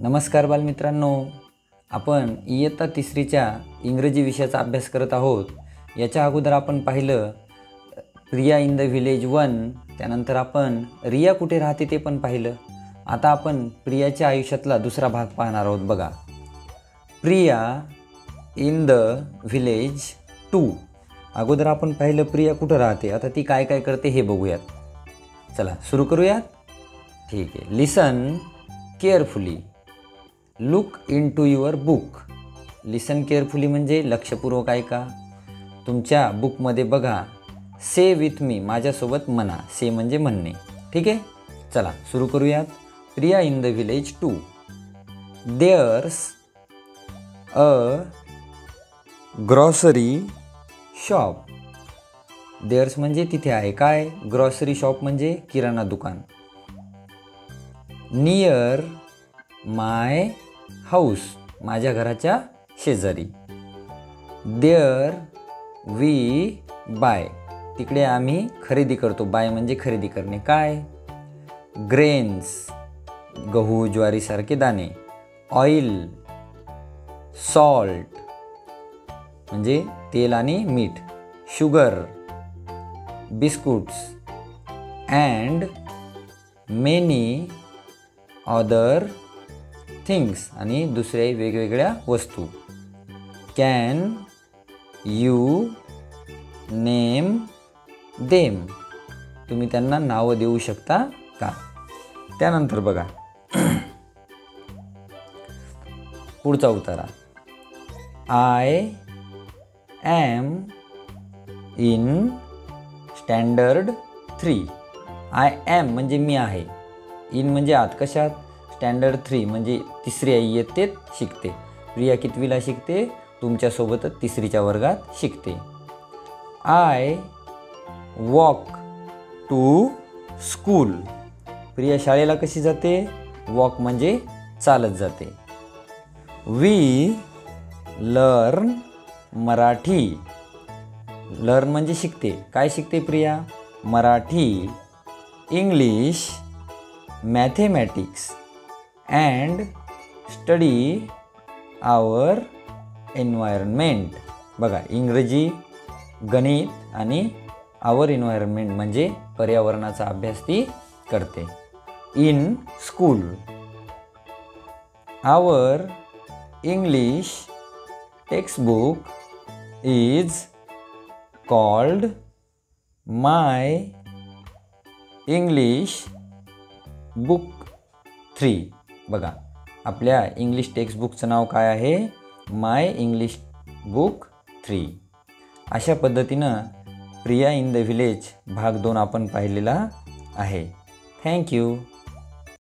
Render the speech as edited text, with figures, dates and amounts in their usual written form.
नमस्कार बालमित्रांनो, आपण इयत्ता तिसरीच्या इंग्रजी विषयाचा अभ्यास करत आहोत। याच्या अगोदर आपण पाहिलं प्रिया इन द विलेज 1, त्यानंतर आपण रिया कुठे राहते ते पण पाहिलं। आता आपण प्रियाच्या आयुष्यातला दुसरा भाग पाहणार आहोत। बघा, प्रिया इन द विलेज 2। अगोदर आपण पाहिलं प्रिया कुठे राहते, आता ती काय काय करते हे बघूयात। चला सुरू करूयात। ठीक आहे, listen carefully, look into your book. Listen carefully म्हणजे लक्षपूर्वक ऐका। तुमच्या बुकमध्ये बघा, से विथ मी, माझ्यासोबत म्हणा। से म्हणजे म्हणणे। ठीक आहे, चला सुरू करूयात। Priya in the village 2। There's a grocery shop. There's म्हणजे तिथे आहे काय, ग्रॉसरी शॉप म्हणजे किराणा दुकान। नियर माय हाऊस, माझ्या घराच्या शेजारी। देअर वी बाय, तिकडे आम्ही खरेदी करतो। बाय म्हणजे खरेदी करणे काय। ग्रेन्स, गहू ज्वारीसारखे दाणे। ऑइल, सॉल्ट म्हणजे तेल आणि मीठ। Sugar, biscuits and many other things, आणि दुसऱ्या वेगवेगळ्या वस्तू। कॅन यू नेम देम, तुम्ही त्यांना नावं देऊ शकता का। त्यानंतर बघा पुढचा उतारा। I am in standard 3। I am म्हणजे मी आहे, इन म्हणजे आत कशात, स्टँडर्ड 3 म्हणजे तिसऱ्या इयत्तेत शिकते। प्रिया कितवीला शिकते, तुमच्यासोबतच तिसरीच्या वर्गात शिकते। I walk to school, Priya शाळेला कशी जाते, वॉक म्हणजे चालत जाते। वी लर्न मराठी, लर्न म्हणजे शिकते, काय शिकते Priya, Marathi. English, mathematics and study our environment. बघा, इंग्रजी, गणित आणि आवर एन्व्हायरमेंट म्हणजे पर्यावरणाचा अभ्यास ती करते। In school, our English textbook is called my English book 3। बघा, आपल्या इंग्लिश टेक्स्टबुकचं नाव काय आहे, माय इंग्लिश बुक 3। अशा पद्धतीनं प्रिया इन द विलेज भाग 2 आपण पाहिलेला आहे। थँक्यू।